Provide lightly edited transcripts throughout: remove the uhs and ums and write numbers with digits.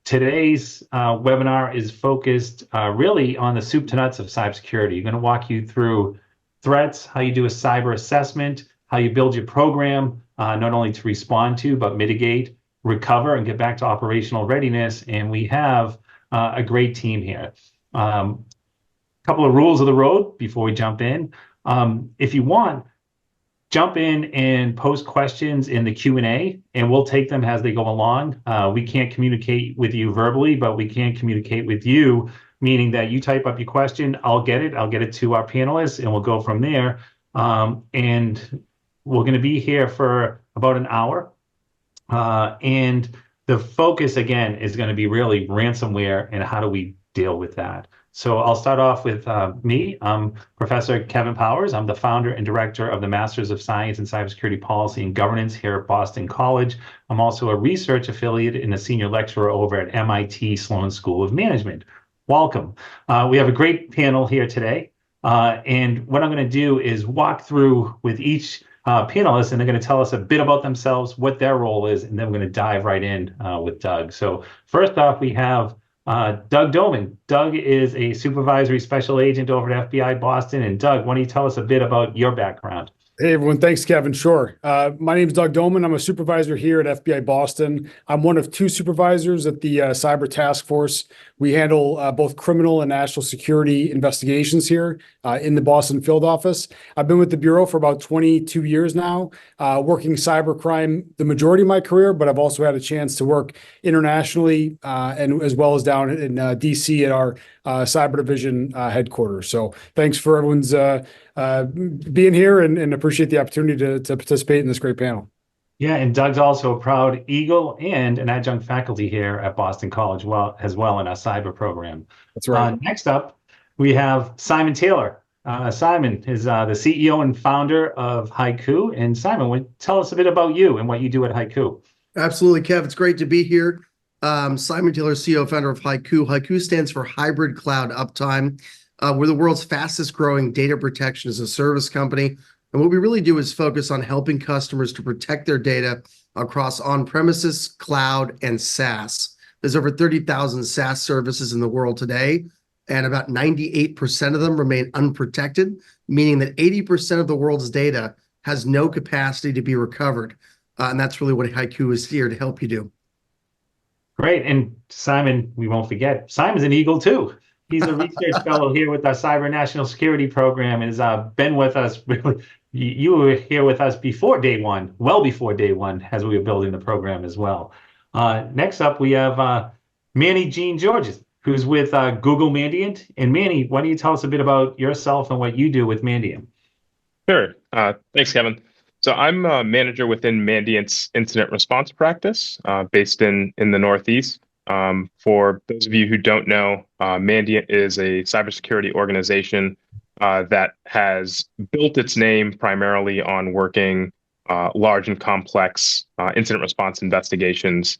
Today's webinar is focused really on the soup to nuts of cybersecurity. You're going to walk you through threats, how you do a cyber assessment, how you build your program, not only to respond to, but mitigate, recover, and get back to operational readiness. And we have a great team here. Couple of rules of the road before we jump in. If you want, jump in and post questions in the Q&A, and we'll take them as they go along. We can't communicate with you verbally, but we can communicate with you, meaning that you type up your question, I'll get it to our panelists, and we'll go from there. And we're going to be here for about an hour. And the focus, again, is going to be really ransomware and how do we deal with that. So I'll start off with me. I'm Professor Kevin Powers. I'm the founder and director of the Masters of Science in Cybersecurity Policy and Governance here at Boston College. I'm also a research affiliate and a senior lecturer over at MIT Sloan School of Management. Welcome. We have a great panel here today. And what I'm going to do is walk through with each panelist, and they're going to tell us a bit about themselves, what their role is, and then we're going to dive right in with Doug. So first off, we have Doug Doman. Doug is a supervisory special agent over at FBI Boston. And Doug, why don't you tell us a bit about your background? Hey, everyone. Thanks, Kevin. Sure. My name is Doug Doman. I'm a supervisor here at FBI Boston. I'm one of two supervisors at the Cyber Task Force. We handle both criminal and national security investigations here in the Boston field office. I've been with the Bureau for about 22 years now, working cybercrime the majority of my career, but I've also had a chance to work internationally and as well as down in DC at our cyber division headquarters. So thanks for everyone's being here and appreciate the opportunity to participate in this great panel. Yeah, and Doug's also a proud Eagle and an adjunct faculty here at Boston College as well in our cyber program. That's right. Next up, we have Simon Taylor. Simon is the CEO and founder of Haiku. And Simon, tell us a bit about you and what you do at Haiku. Absolutely, Kev. It's great to be here. Simon Taylor, CEO, founder of Haiku. Haiku stands for Hybrid Cloud Uptime. We're the world's fastest growing data protection as a service company. And what we really do is focus on helping customers to protect their data across on-premises, cloud, and SaaS. There's over 30,000 SaaS services in the world today, and about 98% of them remain unprotected, meaning that 80% of the world's data has no capacity to be recovered. And that's really what Haiku is here to help you do. Great. And Simon, we won't forget, Simon's an Eagle too. He's a research fellow here with our Cyber National Security Program and has been with us. You were here with us before day one, well before day one, as we were building the program as well. Next up, we have Manny Jean Georges, who's with Google Mandiant. And Manny, why don't you tell us a bit about yourself and what you do with Mandiant? Sure. Thanks, Kevin. So I'm a manager within Mandiant's incident response practice based in the Northeast. For those of you who don't know, Mandiant is a cybersecurity organization that has built its name primarily on working large and complex incident response investigations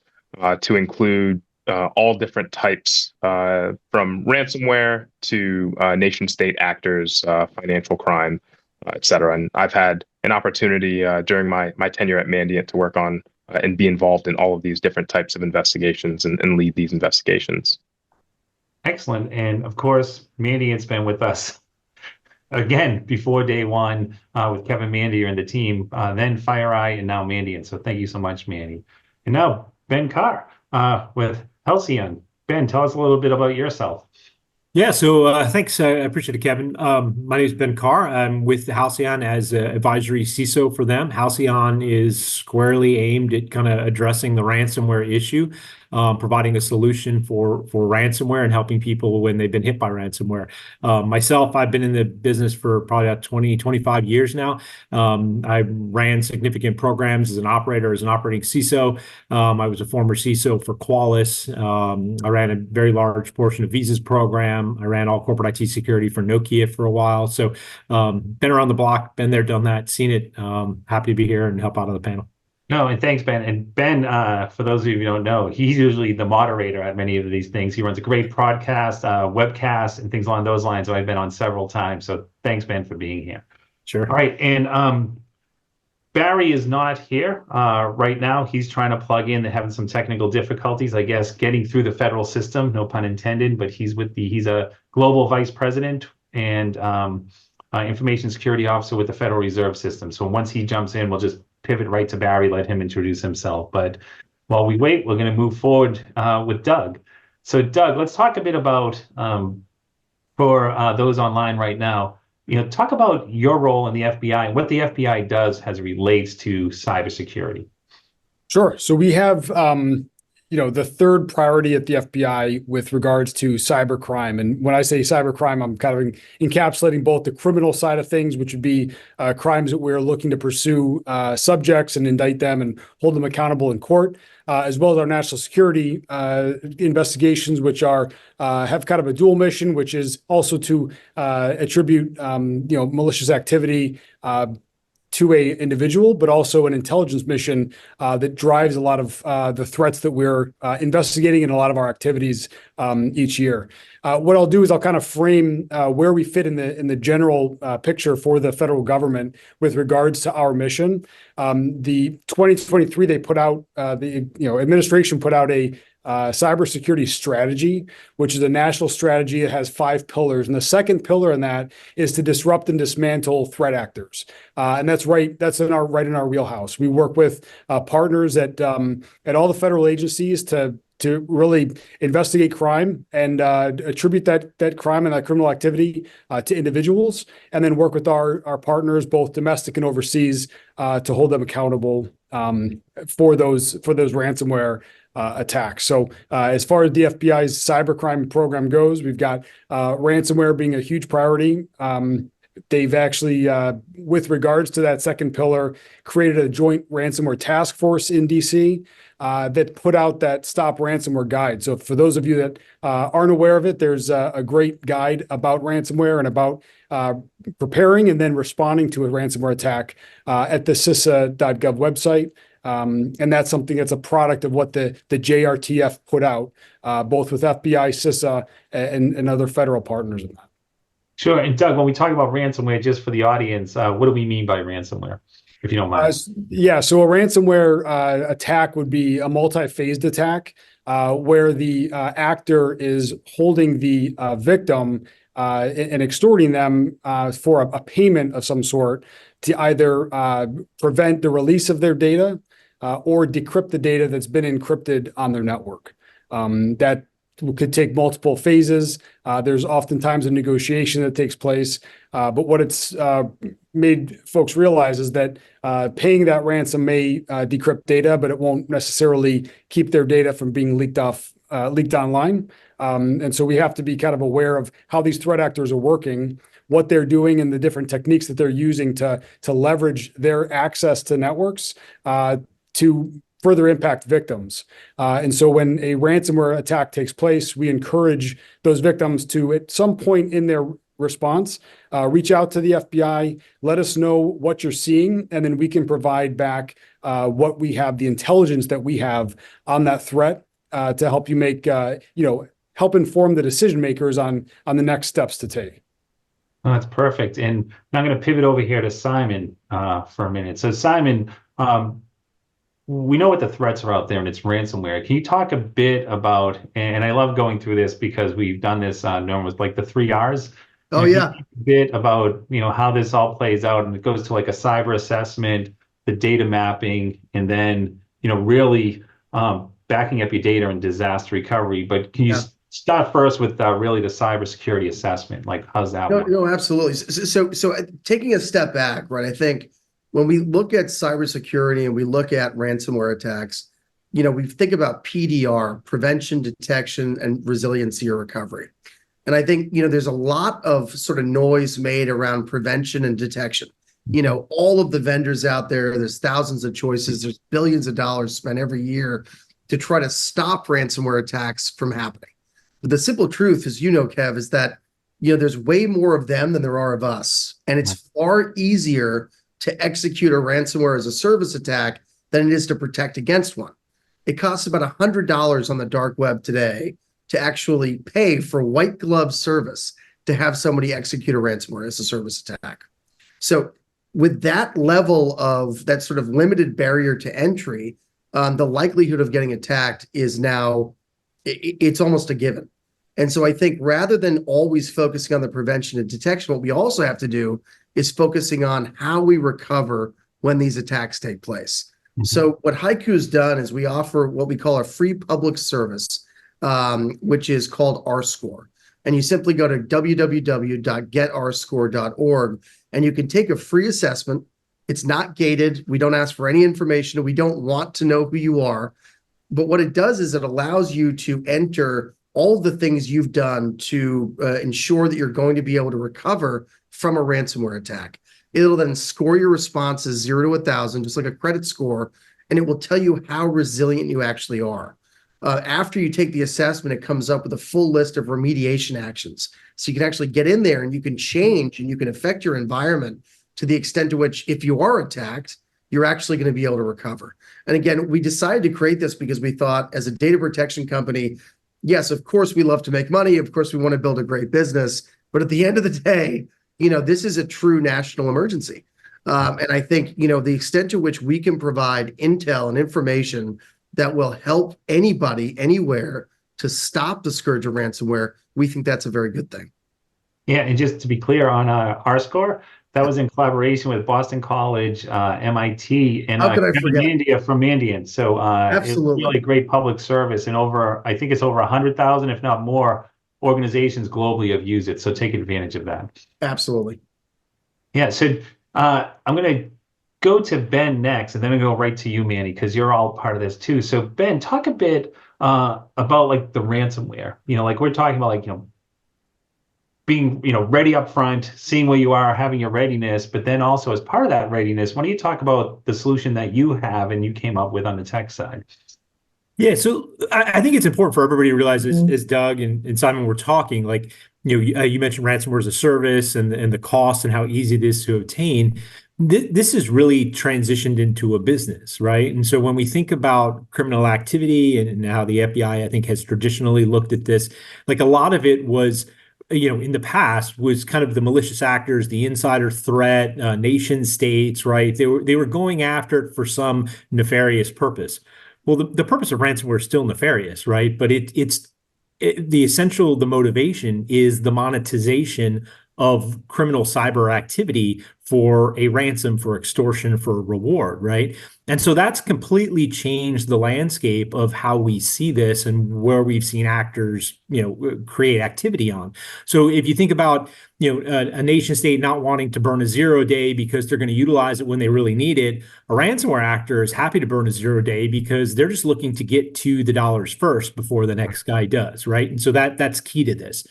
to include all different types from ransomware to nation-state actors, financial crime, et cetera. And I've had an opportunity during my tenure at Mandiant to work on and be involved in all of these different types of investigations and lead these investigations. Excellent. And of course, Mandiant's been with us again before day one with Kevin Mandier and the team, then FireEye and now Mandiant. So thank you so much, Mandy. And now Ben Carr with Halcyon. Ben, tell us a little bit about yourself. Yeah, so thanks. I appreciate it, Kevin. My name is Ben Carr. I'm with Halcyon as advisory CISO for them. Halcyon is squarely aimed at kind of addressing the ransomware issue, providing a solution for ransomware and helping people when they've been hit by ransomware. Myself, I've been in the business for probably about 20, 25 years now. I ran significant programs as an operator, as an operating CISO. I was a former CISO for Qualys. I ran a very large portion of Visa's program. I ran all corporate IT security for Nokia for a while. So been around the block, been there, done that, seen it. Happy to be here and help out on the panel. No, and thanks, Ben. And Ben, for those of you who don't know, he's usually the moderator at many of these things. He runs a great podcast, webcast, and things along those lines. So I've been on several times. So thanks, Ben, for being here. Sure. All right. And Barry is not here right now. He's trying to plug in. They're having some technical difficulties, I guess, getting through the federal system. No pun intended. But he's a global vice president and information security officer with the Federal Reserve System. So once he jumps in, we'll just pivot right to Barry, let him introduce himself. But while we wait, we're going to move forward with Doug. So Doug, let's talk a bit about for those online right now. Talk about your role in the FBI and what the FBI does as it relates to cybersecurity. Sure. So we have, the third priority at the FBI with regards to cybercrime. And when I say cybercrime, I'm kind of encapsulating both the criminal side of things, which would be crimes that we're looking to pursue subjects and indict them and hold them accountable in court, as well as our national security investigations, which are have kind of a dual mission, which is also to attribute malicious activity to a individual, but also an intelligence mission that drives a lot of the threats that we're investigating in a lot of our activities each year. What I'll do is I'll kind of frame where we fit in the general picture for the federal government with regards to our mission. The 2023 they put out the administration put out a cybersecurity strategy, which is a national strategy. It has 5 pillars. And the second pillar in that is to disrupt and dismantle threat actors. And that's right. That's right in our wheelhouse. We work with partners at all the federal agencies to really investigate crime and attribute that crime and that criminal activity to individuals, and then work with our partners, both domestic and overseas, to hold them accountable for those ransomware attacks. So as far as the FBI's cybercrime program goes, we've got ransomware being a huge priority. They've actually, with regards to that second pillar, created a joint ransomware task force in DC that put out that Stop Ransomware guide. So for those of you that aren't aware of it, there's a great guide about ransomware and about preparing and then responding to a ransomware attack at the CISA.gov website. And that's something that's a product of what the JRTF put out, both with FBI, CISA, and other federal partners in that. Sure. And Doug, when we talk about ransomware, just for the audience, what do we mean by ransomware, if you don't mind? So a ransomware attack would be a multi-phased attack where the actor is holding the victim and extorting them for a payment of some sort to either prevent the release of their data or decrypt the data that's been encrypted on their network. That could take multiple phases. There's oftentimes a negotiation that takes place. But what it's made folks realize is that paying that ransom may decrypt data, but it won't necessarily keep their data from being leaked online. And so we have to be kind of aware of how these threat actors are working, what they're doing, and the different techniques that they're using to leverage their access to networks to further impact victims. And so when a ransomware attack takes place, we encourage those victims to, at some point in their response, reach out to the FBI, let us know what you're seeing, and then we can provide back what we have, the intelligence that we have on that threat to help you make, help inform the decision makers on the next steps to take. Oh, that's perfect. And I'm going to pivot over here to Simon for a minute. So Simon, we know what the threats are out there, and it's ransomware. Can you talk a bit about, and I love going through this because we've done this, Norm, with like the 3 Rs. Oh, yeah. A bit about, how this all plays out, and it goes to like a cyber assessment, the data mapping, and then, really backing up your data and disaster recovery. But can you start first with really the cybersecurity assessment? Like, how's that work? No, absolutely. So taking a step back, right, I think when we look at cybersecurity and we look at ransomware attacks, we think about PDR, prevention, detection, and resiliency or recovery. And I think, there's a lot of sort of noise made around prevention and detection. All of the vendors out there's thousands of choices, there's billions of dollars spent every year to try to stop ransomware attacks from happening. But the simple truth is, Kev, is that, there's way more of them than there are of us. And it's far easier to execute a ransomware as a service attack than it is to protect against one. It costs about $100 on the dark web today to actually pay for white glove service to have somebody execute a ransomware as a service attack. So with that level of that sort of limited barrier to entry, the likelihood of getting attacked is now, it's almost a given. And so I think rather than always focusing on the prevention and detection, what we also have to do is focusing on how we recover when these attacks take place. So what Haiku's done is we offer what we call a free public service, which is called R-Score. And you simply go to www.getarscore.org, and you can take a free assessment. It's not gated. We don't ask for any information. We don't want to know who you are. But what it does is it allows you to enter all the things you've done to ensure that you're going to be able to recover from a ransomware attack. It'll then score your responses 0 to 1,000, just like a credit score, and it will tell you how resilient you actually are. After you take the assessment, it comes up with a full list of remediation actions. So you can actually get in there and you can change and you can affect your environment to the extent to which, if you are attacked, you're actually going to be able to recover. And again, we decided to create this because we thought, as a data protection company, yes, of course, we love to make money. Of course, we want to build a great business. But at the end of the day, this is a true national emergency. And I think, the extent to which we can provide intel and information that will help anybody, anywhere, to stop the scourge of ransomware, we think that's a very good thing. Yeah, and just to be clear on R-Score, that was in collaboration with Boston College, MIT, and How could I Kevin forget? Mandia from Mandiant. So it's Absolutely. really great public service, and I think it's over 100,000, if not more, organizations globally have used it. So take advantage of that. Absolutely. Yeah, so I'm going to go to Ben next, and then I'm going to go right to you, Manny, because you're all part of this too. So Ben, talk a bit about like the ransomware. Like we're talking about being ready up front, seeing where you are, having your readiness, but then also as part of that readiness, why don't you talk about the solution that you have and you came up with on the tech side? Yeah, so I think it's important for everybody to realize, as Doug and Simon were talking, like you mentioned ransomware as a service and the cost and how easy it is to obtain. This is really transitioned into a business, right? And so when we think about criminal activity and how the FBI, I think, has traditionally looked at this, like a lot of it was, in the past was kind of the malicious actors, the insider threat, nation states, right? They were going after it for some nefarious purpose. Well, the purpose of ransomware is still nefarious, right? But the motivation is the monetization of criminal cyber activity for a ransom, for extortion, for a reward, right? And so that's completely changed the landscape of how we see this and where we've seen actors, create activity on. So if you think about, a nation state not wanting to burn a 0-day because they're going to utilize it when they really need it, a ransomware actor is happy to burn a 0-day because they're just looking to get to the dollars first before the next guy does, right? And so that's key to this.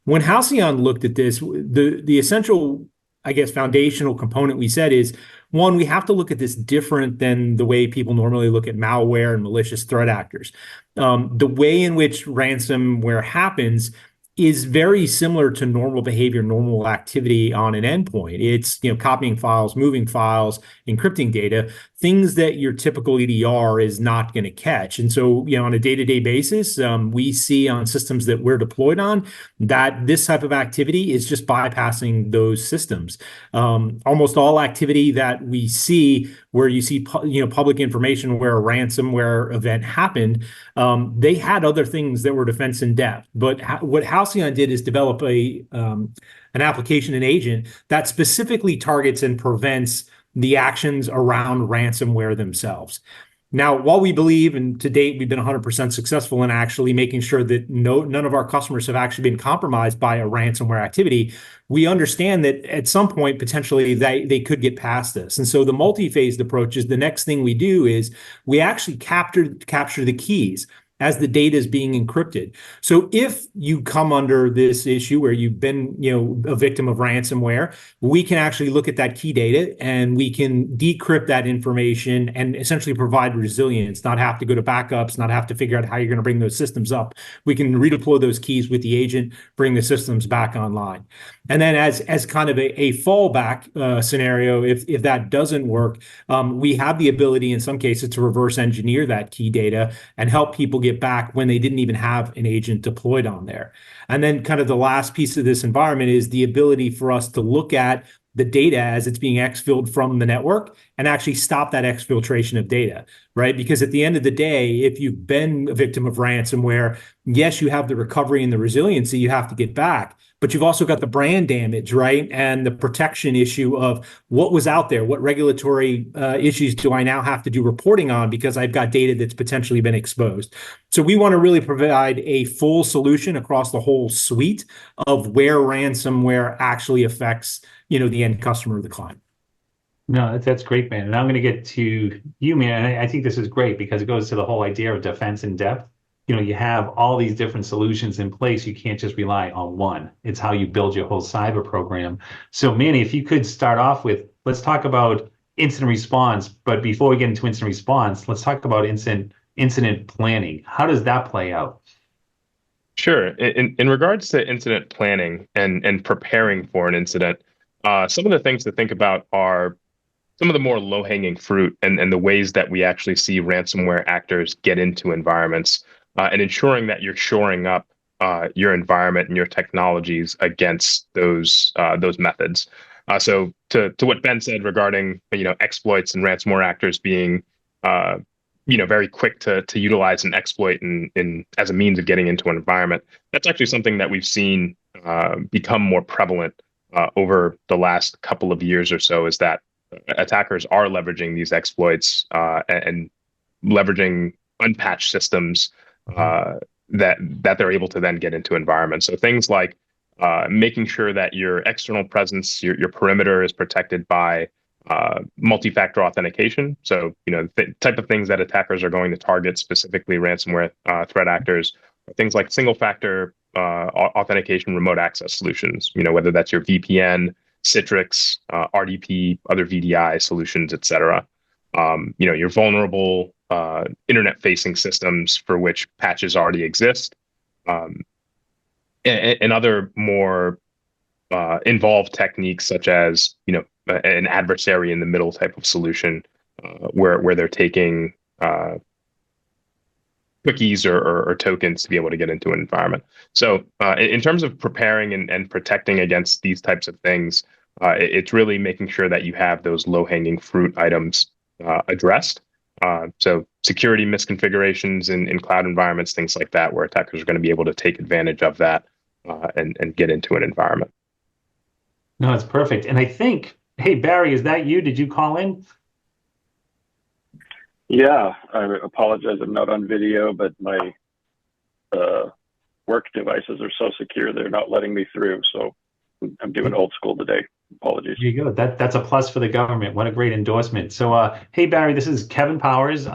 When Halcyon looked at this, the essential, I guess, foundational component we said is, one, we have to look at this different than the way people normally look at malware and malicious threat actors. The way in which ransomware happens is very similar to normal behavior, normal activity on an endpoint. It's, copying files, moving files, encrypting data, things that your typical EDR is not going to catch. And so, on a day-to-day basis, we see on systems that we're deployed on that this type of activity is just bypassing those systems. Almost all activity that we see where you see, public information where a ransomware event happened, they had other things that were defense in depth. But what Halcyon did is develop an application, an agent that specifically targets and prevents the actions around ransomware themselves. Now, while we believe, and to date, we've been 100% successful in actually making sure that none of our customers have actually been compromised by a ransomware activity, we understand that at some point, potentially, they could get past this. And so the multi-phased approach is the next thing we do is we actually capture the keys as the data is being encrypted. So if you come under this issue where you've been, a victim of ransomware, we can actually look at that key data and we can decrypt that information and essentially provide resilience, not have to go to backups, not have to figure out how you're going to bring those systems up. We can redeploy those keys with the agent, bring the systems back online. And then as kind of a fallback scenario, if that doesn't work, we have the ability in some cases to reverse engineer that key data and help people get back when they didn't even have an agent deployed on there. And then kind of the last piece of this environment is the ability for us to look at the data as it's being exfilled from the network and actually stop that exfiltration of data, right? Because at the end of the day, if you've been a victim of ransomware, yes, you have the recovery and the resiliency you have to get back, but you've also got the brand damage, right? And the protection issue of what was out there, what regulatory issues do I now have to do reporting on because I've got data that's potentially been exposed. So we want to really provide a full solution across the whole suite of where ransomware actually affects, the end customer of the client. No, that's great, man. And I'm going to get to you, man. And I think this is great because it goes to the whole idea of defense in depth. You have all these different solutions in place. You can't just rely on one. It's how you build your whole cyber program. So, Manny, if you could start off with, let's talk about incident response. But before we get into incident response, let's talk about incident planning. How does that play out? Sure. In regards to incident planning and preparing for an incident, some of the things to think about are some of the more low-hanging fruit and the ways that we actually see ransomware actors get into environments, and ensuring that you're shoring up your environment and your technologies against those methods. So to what Ben said regarding exploits and ransomware actors being very quick to utilize an exploit in as a means of getting into an environment, that's actually something that we've seen become more prevalent over the last couple of years or so, is that attackers are leveraging these exploits and leveraging unpatched systems that they're able to then get into environments. So things like making sure that your external presence, your perimeter is protected by multi-factor authentication. So, the type of things that attackers are going to target, specifically ransomware threat actors, are things like single-factor authentication remote access solutions, whether that's your VPN, Citrix, RDP, other VDI solutions, et cetera. Your vulnerable internet-facing systems for which patches already exist, and other more involved techniques such as, an adversary in the middle type of solution, where they're taking cookies or tokens to be able to get into an environment. So in terms of preparing and protecting against these types of things, it's really making sure that you have those low-hanging fruit items addressed. So security misconfigurations in cloud environments, things like that, where attackers are going to be able to take advantage of that and get into an environment. No, it's perfect. And I think, hey, Barry, is that you? Did you call in? Yeah, I apologize. I'm not on video, but my work devices are so secure they're not letting me through. So I'm doing old school today. Apologies. There you go. That's a plus for the government. What a great endorsement. So, hey, Barry, this is Kevin Powers.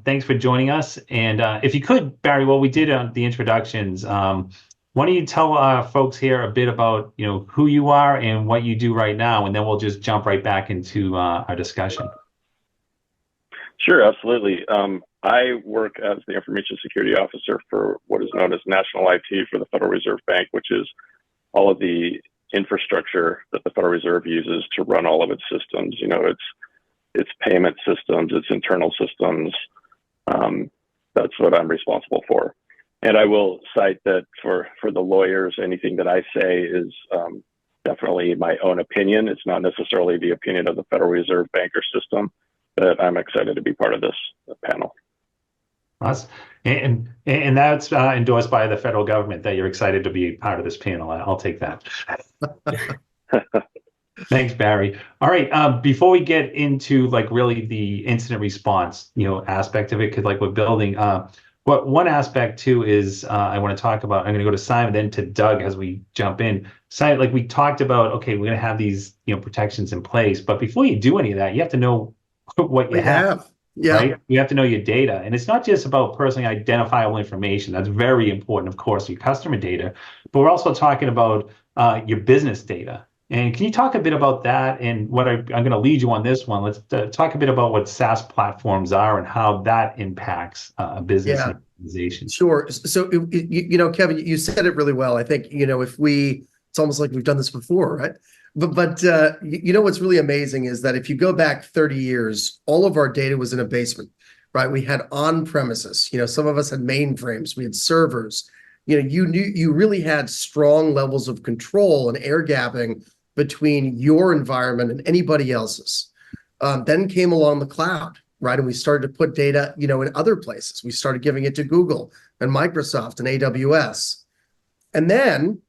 Thanks for joining us. And if you could, Barry, well, we did the introductions. Why don't you tell folks here a bit about, who you are and what you do right now, and then we'll just jump right back into our discussion. Sure, absolutely. I work as the Information Security Officer for what is known as National IT for the Federal Reserve Bank, which is all of the infrastructure that the Federal Reserve uses to run all of its systems. Its payment systems, its internal systems. That's what I'm responsible for. And I will cite that for the lawyers, anything that I say is definitely my own opinion. It's not necessarily the opinion of the Federal Reserve banker system, but I'm excited to be part of this panel. Awesome. And that's endorsed by the federal government that you're excited to be part of this panel. I'll take that. Thanks, Barry. All right. Before we get into really the incident response, aspect of it, because we're building. One aspect too is I want to talk about. I'm going to go to Simon, then to Doug as we jump in. Simon, we talked about. Okay, we're going to have these protections in place, but before you do any of that, you have to know what you have. Yeah. Right? You have to know your data. And it's not just about personally identifiable information. That's very important, of course, your customer data, but we're also talking about your business data. And can you talk a bit about that and what I'm going to lead you on this one? Let's talk a bit about what SaaS platforms are and how that impacts a business and organization. Sure. So, Kevin, you said it really well. I think, it's almost like we've done this before, right? But what's really amazing is that if you go back 30 years, all of our data was in a basement, right? We had on-premises, some of us had mainframes, we had servers, you really had strong levels of control and air gapping between your environment and anybody else's. Then came along the cloud, right? And we started to put data, in other places. We started giving it to Google and Microsoft and AWS. And then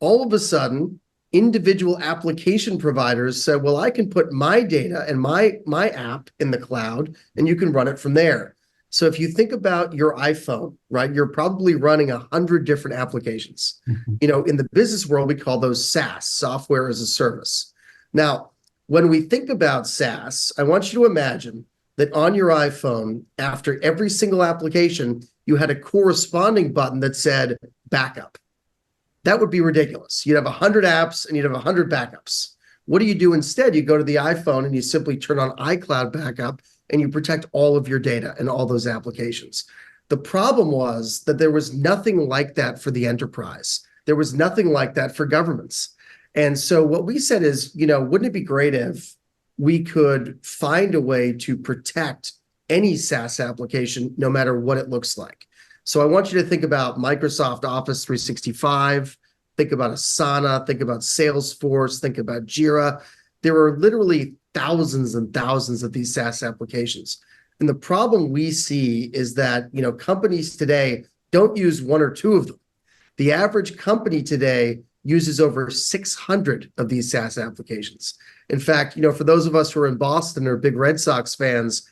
all of a sudden, individual application providers said, well, I can put my data and my app in the cloud, and you can run it from there. So if you think about your iPhone, right, you're probably running 100 different applications. In the business world, we call those SaaS, software as a service. Now, when we think about SaaS, I want you to imagine that on your iPhone, after every single application, you had a corresponding button that said backup. That would be ridiculous. You'd have 100 apps and you'd have 100 backups. What do you do instead? You go to the iPhone and you simply turn on iCloud backup and you protect all of your data and all those applications. The problem was that there was nothing like that for the enterprise. There was nothing like that for governments. And so what we said is, wouldn't it be great if we could find a way to protect any SaaS application, no matter what it looks like? So I want you to think about Microsoft Office 365, think about Asana, think about Salesforce, think about Jira. There are literally thousands and thousands of these SaaS applications. And the problem we see is that, companies today don't use one or two of them. The average company today uses over 600 of these SaaS applications. In fact, for those of us who are in Boston or big Red Sox fans,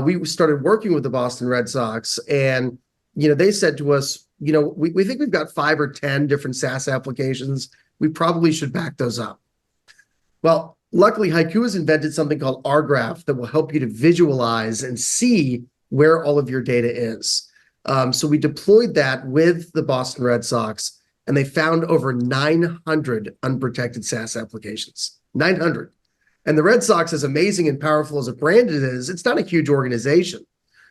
we started working with the Boston Red Sox, and they said to us, we think we've got 5 or 10 different SaaS applications. We probably should back those up. Well, luckily, Haiku has invented something called rGraph that will help you to visualize and see where all of your data is. So we deployed that with the Boston Red Sox, and they found over 900 unprotected SaaS applications. 900. And the Red Sox, as amazing and powerful as a brand it is, it's not a huge organization,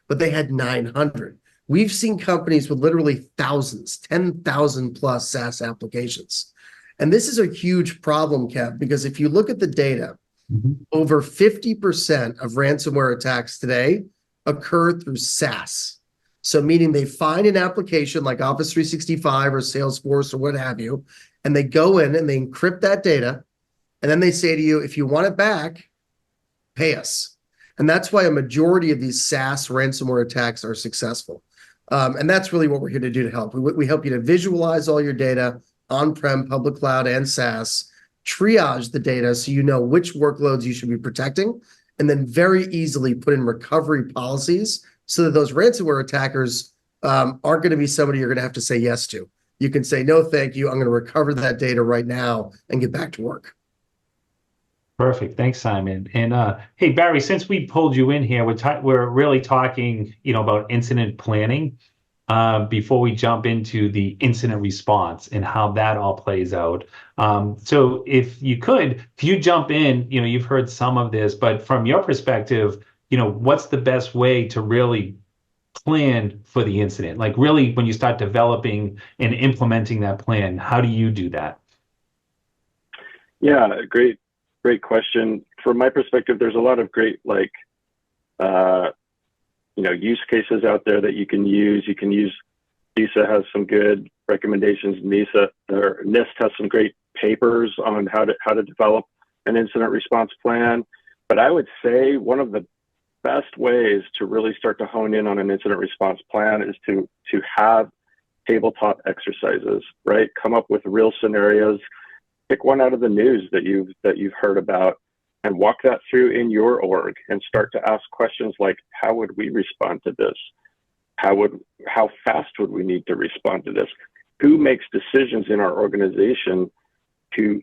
but they had 900. We've seen companies with literally thousands, 10,000 plus SaaS applications. And this is a huge problem, Kev, because if you look at the data, over 50% of ransomware attacks today occur through SaaS. So meaning they find an application like Office 365 or Salesforce or what have you, and they go in and they encrypt that data, and then they say to you, if you want it back, pay us. And that's why a majority of these SaaS ransomware attacks are successful. And that's really what we're here to do to help. We help you to visualize all your data, on-prem, public cloud, and SaaS, triage the data so you know which workloads you should be protecting, and then very easily put in recovery policies so that those ransomware attackers aren't going to be somebody you're going to have to say yes to. You can say, no, thank you. I'm going to recover that data right now and get back to work. Perfect. Thanks, Simon. And hey, Barry, since we pulled you in here, we're really talking, about incident planning before we jump into the incident response and how that all plays out. So if you jump in, you've heard some of this, but from your perspective, what's the best way to really plan for the incident? Like really, when you start developing and implementing that plan, how do you do that? Yeah, great question. From my perspective, there's a lot of great use cases out there that you can use. You can use, NISA has some good recommendations. NIST has some great papers on how to develop an incident response plan. But I would say one of the best ways to really start to hone in on an incident response plan is to have tabletop exercises, right? Come up with real scenarios. Pick one out of the news that you've heard about and walk that through in your org and start to ask questions like, how would we respond to this? How fast would we need to respond to this? Who makes decisions in our organization to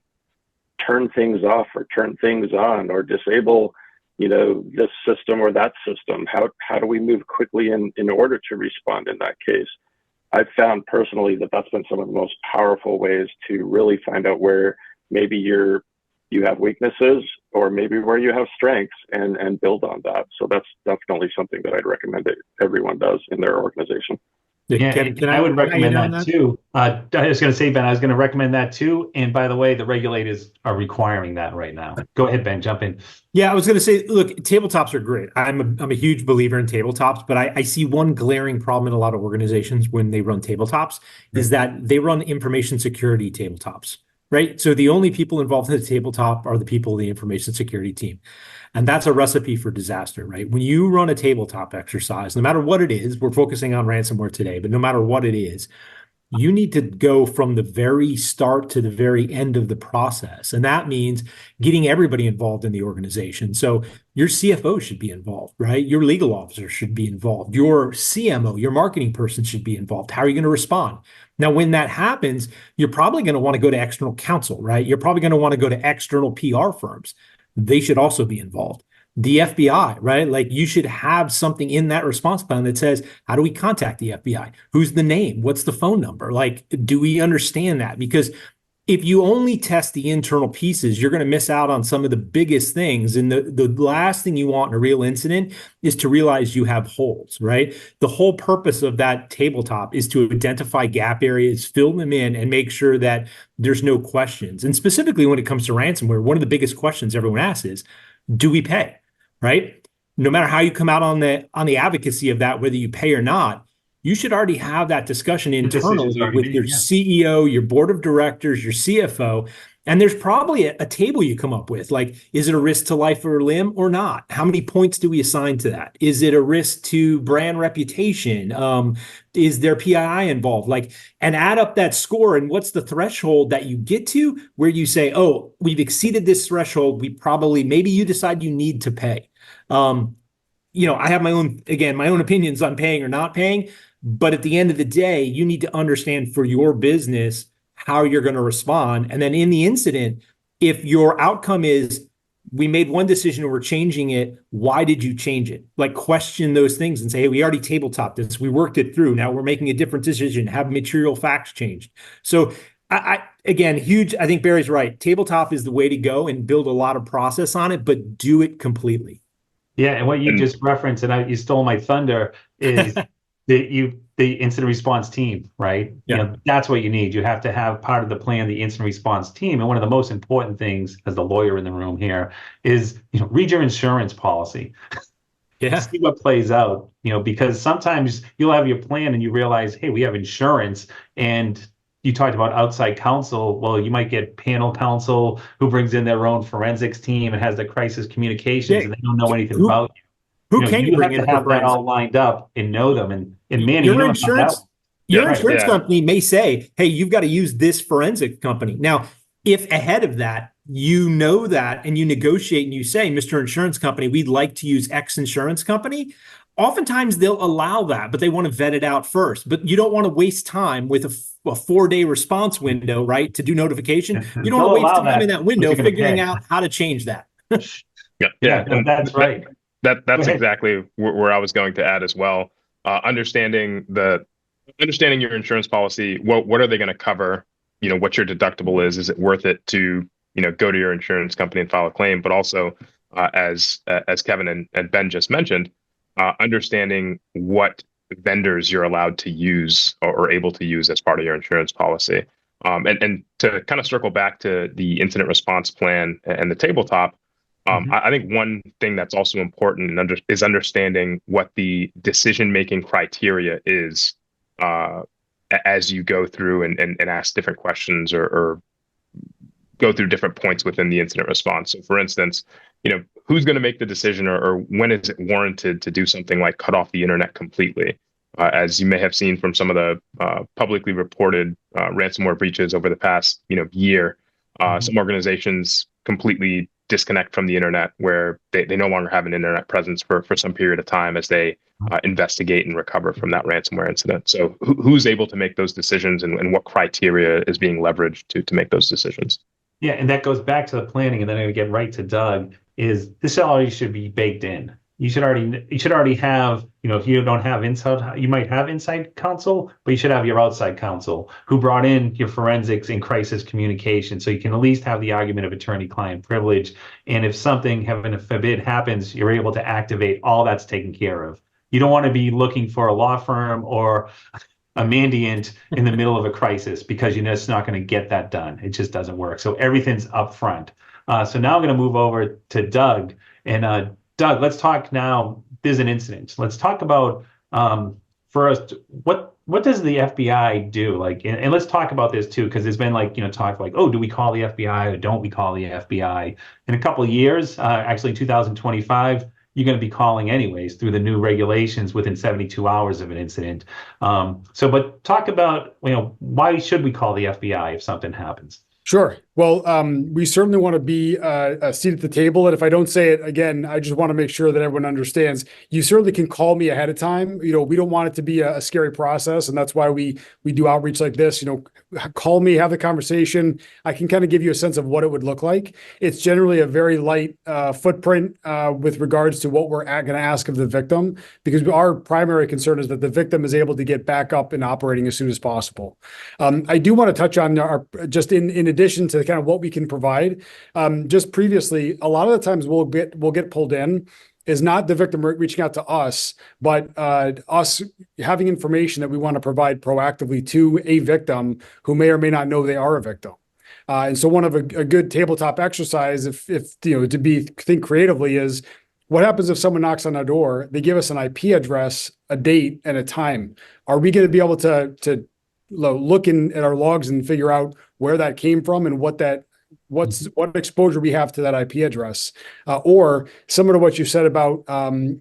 turn things off or turn things on or disable, this system or that system? How do we move quickly in order to respond in that case? I've found personally that that's been some of the most powerful ways to really find out where maybe you have weaknesses or maybe where you have strengths and build on that. So that's definitely something that I'd recommend that everyone does in their organization. Yeah, I would recommend that too. I was going to say, Ben, I was going to recommend that too. And by the way, the regulators are requiring that right now. Go ahead, Ben, jump in. Yeah, I was going to say, look, tabletops are great. I'm a huge believer in tabletops, but I see one glaring problem in a lot of organizations when they run tabletops is that they run information security tabletops. right? So the only people involved in the tabletop are the people in the information security team. And that's a recipe for disaster, right? When you run a tabletop exercise, no matter what it is, we're focusing on ransomware today, but no matter what it is, you need to go from the very start to the very end of the process. And that means getting everybody involved in the organization. So your CFO should be involved, right? Your legal officer should be involved. Your CMO, your marketing person should be involved. How are you going to respond? Now, when that happens, you're probably going to want to go to external counsel, right? You're probably going to want to go to external PR firms. They should also be involved. The FBI, right? Like you should have something in that response plan that says, how do we contact the FBI? Who's the name? What's the phone number? Like, do we understand that? Because if you only test the internal pieces, you're going to miss out on some of the biggest things. And the last thing you want in a real incident is to realize you have holes, right? The whole purpose of that tabletop is to identify gap areas, fill them in, and make sure that there's no questions. And specifically when it comes to ransomware, one of the biggest questions everyone asks is, do we pay? Right? No matter how you come out on the advocacy of that, whether you pay or not, you should already have that discussion internally with your CEO, your board of directors, your CFO. And there's probably a table you come up with, like, is it a risk to life or limb or not? How many points do we assign to that? Is it a risk to brand reputation? Is there PII involved? Like, and add up that score. And what's the threshold that you get to where you say, oh, we've exceeded this threshold. Maybe you decide you need to pay. I have my own opinions on paying or not paying, but at the end of the day, you need to understand for your business how you're going to respond. And then in the incident, if your outcome is we made one decision and we're changing it, why did you change it? Like question those things and say, hey, we already tabletopped this. We worked it through. Now we're making a different decision, have material facts changed. So again, huge, I think Barry's right. Tabletop is the way to go and build a lot of process on it, but do it completely. Yeah, and what you just referenced, and you stole my thunder, is the incident response team, right? Yeah. That's what you need. You have to have part of the plan, the incident response team. And one of the most important things, as the lawyer in the room here, is read your insurance policy. Yeah. See what plays out. Because sometimes you'll have your plan and you realize, hey, we have insurance, and you talked about outside counsel. Well, you might get panel counsel who brings in their own forensics team and has the crisis communications, and they don't know anything about you. Who can you bring in? You have to have that all lined up and know them. And Manny, your insurance company may say, hey, you've got to use this forensic company. Now, if ahead of that, you know that and you negotiate and you say, Mr. Insurance Company, we'd like to use X insurance company. Oftentimes they'll allow that, but they want to vet it out first. But you don't want to waste time with a 4-day response window, right, to do notification. You don't want to waste time in that window figuring out how to change that. Yeah, and that's right. That's exactly where I was going to add as well. Understanding your insurance policy. What are they going to cover? What your deductible is. Is it worth it to go to your insurance company and file a claim? But also, as Kevin and Ben just mentioned, understanding what vendors you're allowed to use or able to use as part of your insurance policy. And to kind of circle back to the incident response plan and the tabletop, I think one thing that's also important is understanding what the decision-making criteria is as you go through and ask different questions or go through different points within the incident response. So for instance, who's going to make the decision or when is it warranted to do something like cut off the internet completely? As you may have seen from some of the publicly reported ransomware breaches over the past year, some organizations completely disconnect from the internet where they no longer have an internet presence for some period of time as they investigate and recover from that ransomware incident. So who's able to make those decisions and what criteria is being leveraged to make those decisions? Yeah, and that goes back to the planning, and then I'm going to get right to Doug, is this already should be baked in. You should already have, if you don't have inside, you might have inside counsel, but you should have your outside counsel who brought in your forensics and crisis communication. So you can at least have the argument of attorney-client privilege. And if something, heaven forbid, happens, you're able to activate all that's taken care of. You don't want to be looking for a law firm or a Mandiant in the middle of a crisis because you're just not going to get that done. It just doesn't work. So everything's up front. So now I'm going to move over to Doug. And Doug, let's talk now. There's an incident. Let's talk about first, what does the FBI do? Like, and let's talk about this too, because there's been like, talk like, oh, do we call the FBI or don't we call the FBI? In a couple of years, actually 2025, you're going to be calling anyways through the new regulations within 72 hours of an incident. But talk about, why should we call the FBI if something happens? Sure. Well, we certainly want to be a seat at the table. And if I don't say it again, I just want to make sure that everyone understands. You certainly can call me ahead of time. We don't want it to be a scary process, and that's why we do outreach like this. Call me, have the conversation. I can kind of give you a sense of what it would look like. It's generally a very light footprint with regards to what we're going to ask of the victim, because our primary concern is that the victim is able to get back up and operating as soon as possible. I do want to touch on just in addition to kind of what we can provide. Just previously, a lot of the times we'll get pulled in is not the victim reaching out to us, but us having information that we want to provide proactively to a victim who may or may not know they are a victim. And so one of a good tabletop exercise, if think creatively, is what happens if someone knocks on our door, they give us an IP address, a date, and a time. Are we going to be able to look at our logs and figure out where that came from and what exposure we have to that IP address, or similar to what you said about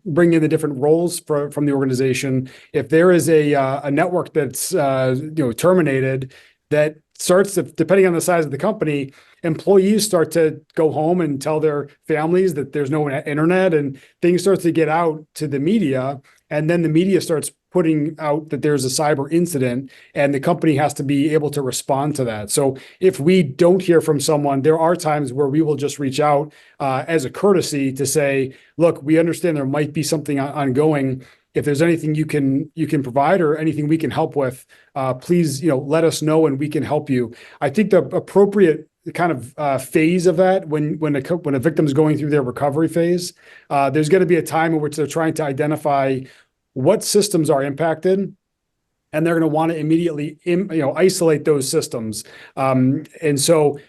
bringing in the different roles from the organization. If there is a network that's terminated, that starts to, depending on the size of the company, employees start to go home and tell their families that there's no internet, and things start to get out to the media, and then the media starts putting out that there's a cyber incident, and the company has to be able to respond to that. So if we don't hear from someone, there are times where we will just reach out as a courtesy to say, look, we understand there might be something ongoing. If there's anything you can provide or anything we can help with, please, let us know and we can help you. I think the appropriate kind of phase of that, when a victim is going through their recovery phase, there's going to be a time in which they're trying to identify what systems are impacted, and they're going to want to immediately isolate those systems. And so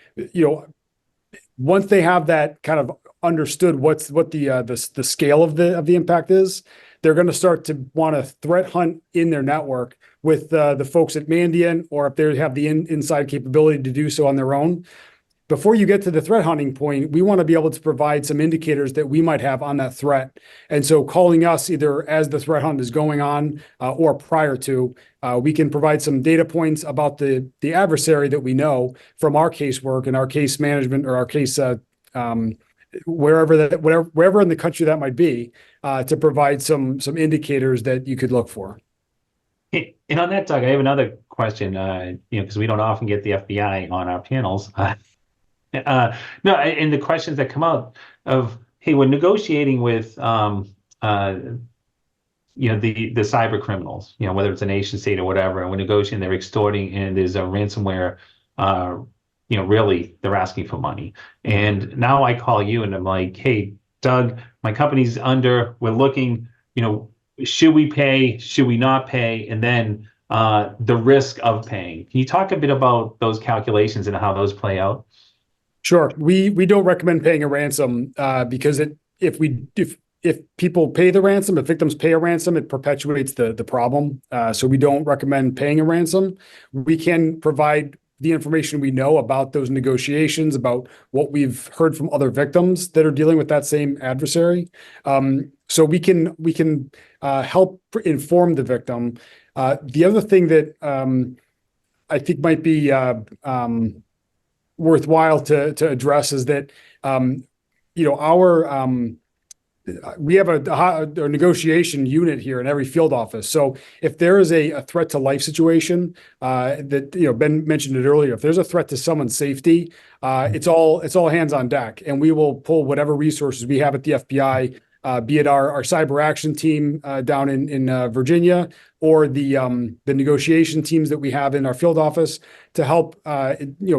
once they have that kind of understood what the scale of the impact is, they're going to start to want to threat hunt in their network with the folks at Mandiant, or if they have the inside capability to do so on their own. Before you get to the threat hunting point, we want to be able to provide some indicators that we might have on that threat. And so calling us either as the threat hunt is going on or prior to, we can provide some data points about the adversary that we know from our casework and our case management, or our case wherever in the country that might be, to provide some indicators that you could look for. And on that, Doug, I have another question, because we don't often get the FBI on our panels. No, and the questions that come out of, hey, when negotiating with, the cyber criminals, whether it's a nation state or whatever, and we're negotiating, they're extorting, and there's a ransomware, really, they're asking for money. And now I call you and I'm like, hey, Doug, my company's we're looking, should we pay? Should we not pay? And then the risk of paying. Can you talk a bit about those calculations and how those play out? Sure. We don't recommend paying a ransom because if people pay the ransom, if victims pay a ransom, it perpetuates the problem. So we don't recommend paying a ransom. We can provide the information we know about those negotiations, about what we've heard from other victims that are dealing with that same adversary. So we can help inform the victim. The other thing that I think might be worthwhile to address is that we have a negotiation unit here in every field office. So if there is a threat to life situation, that Ben mentioned it earlier, if there's a threat to someone's safety, it's all hands on deck, and we will pull whatever resources we have at the FBI, be it our cyber action team down in Virginia, or the negotiation teams that we have in our field office, to help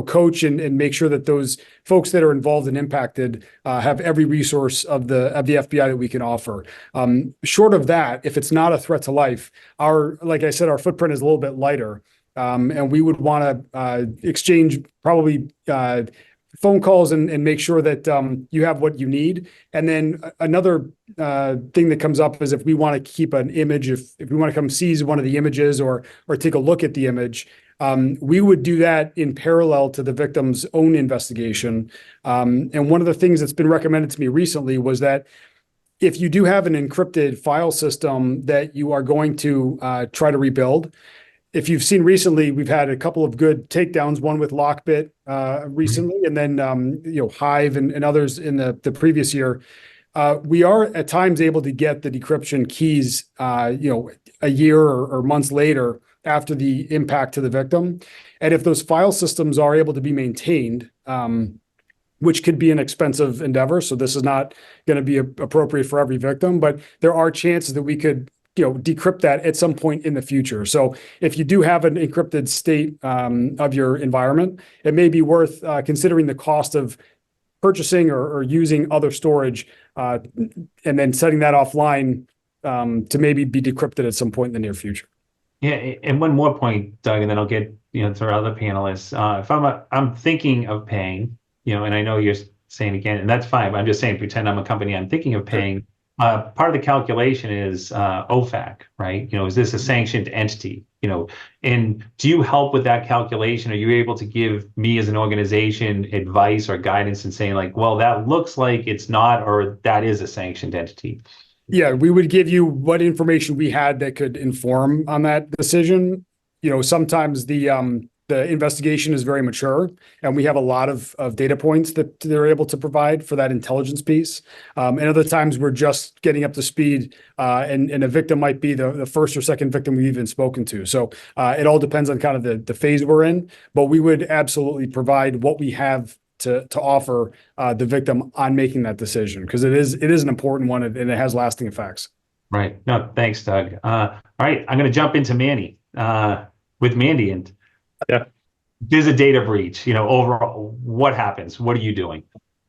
coach and make sure that those folks that are involved and impacted have every resource of the FBI that we can offer. Short of that, if it's not a threat to life, like I said, our footprint is a little bit lighter, and we would want to exchange probably phone calls and make sure that you have what you need. And then another thing that comes up is if we want to keep an image, if we want to come seize one of the images or take a look at the image, we would do that in parallel to the victim's own investigation. And one of the things that's been recommended to me recently was that if you do have an encrypted file system that you are going to try to rebuild, if you've seen recently, we've had a couple of good takedowns, one with Lockbit recently, and then Hive and others in the previous year. We are at times able to get the decryption keys, a year or months later after the impact to the victim. And if those file systems are able to be maintained, which could be an expensive endeavor, so this is not going to be appropriate for every victim, but there are chances that we could decrypt that at some point in the future. So if you do have an encrypted state of your environment, it may be worth considering the cost of purchasing or using other storage and then setting that offline to maybe be decrypted at some point in the near future. Yeah, and one more point, Doug, and then I'll get to our other panelists. If I'm thinking of paying, and I know you're saying again, and that's fine, but I'm just saying, pretend I'm a company, I'm thinking of paying. Part of the calculation is OFAC, right? Is this a sanctioned entity? And do you help with that calculation? Are you able to give me as an organization advice or guidance in saying like, well, that looks like it's not, or that is a sanctioned entity? Yeah, we would give you what information we had that could inform on that decision. Sometimes the investigation is very mature, and we have a lot of data points that they're able to provide for that intelligence piece. And other times we're just getting up to speed, and a victim might be the first or second victim we've even spoken to. So it all depends on kind of the phase we're in, but we would absolutely provide what we have to offer the victim on making that decision, because it is an important one and it has lasting effects. Right. No, thanks, Doug. All right, I'm going to jump into Mandy with Mandiant. Yeah. There's a data breach. Overall, what happens? What are you doing?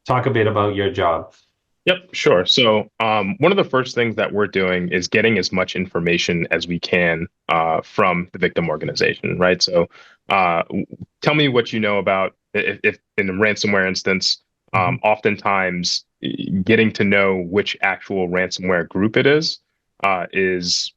Talk a bit about your job. Yep, sure. So one of the first things that we're doing is getting as much information as we can from the victim organization, right? So tell me what you know about if in a ransomware instance, oftentimes getting to know which actual ransomware group it is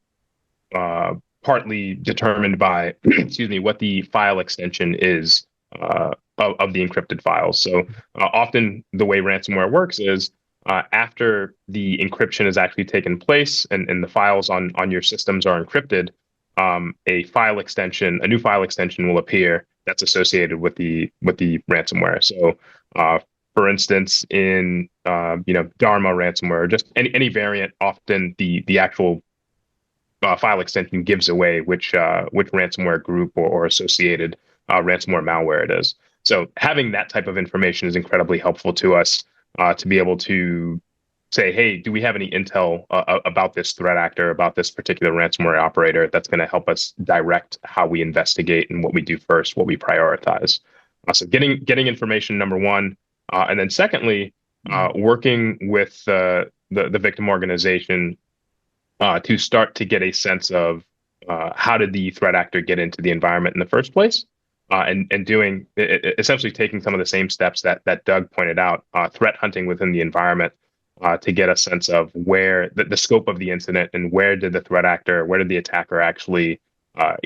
partly determined by, excuse me, what the file extension is of the encrypted files. So often the way ransomware works is after the encryption has actually taken place and the files on your systems are encrypted, a new file extension will appear that's associated with the ransomware. So for instance, in Dharma ransomware, or just any variant, often the actual file extension gives away which ransomware group or associated ransomware malware it is. So having that type of information is incredibly helpful to us to be able to say, hey, do we have any intel about this threat actor, about this particular ransomware operator that's going to help us direct how we investigate and what we do first, what we prioritize. So getting information, number one, and then secondly, working with the victim organization to start to get a sense of how did the threat actor get into the environment in the first place, and doing essentially taking some of the same steps that Doug pointed out, threat hunting within the environment to get a sense of where the scope of the incident and where did the attacker actually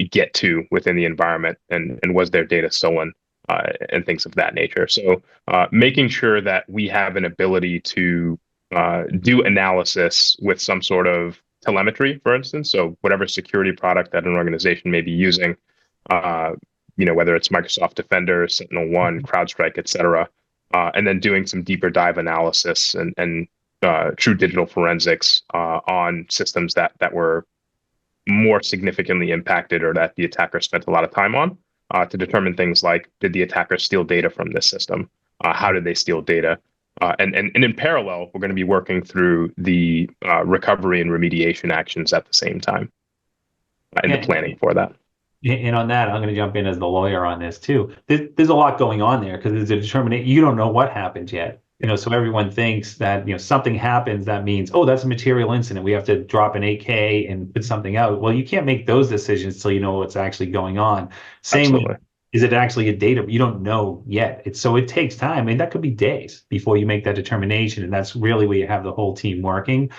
get to within the environment, and was their data stolen and things of that nature. So making sure that we have an ability to do analysis with some sort of telemetry, for instance. So whatever security product that an organization may be using, whether it's Microsoft Defender, SentinelOne, CrowdStrike, et cetera, and then doing some deeper dive analysis and true digital forensics on systems that were more significantly impacted or that the attacker spent a lot of time on to determine things like, did the attacker steal data from this system? How did they steal data? And in parallel, we're going to be working through the recovery and remediation actions at the same time and the planning for that. And on that, I'm going to jump in as the lawyer on this too. There's a lot going on there because there's a determination. You don't know what happened yet. So everyone thinks that, something happens, that means, oh, that's a material incident. We have to drop an 8K and put something out. Well, you can't make those decisions till you know what's actually going on. Same Absolutely. Is it actually a data? You don't know yet. So it takes time. I mean, that could be days before you make that determination. And that's really where you have the whole team working.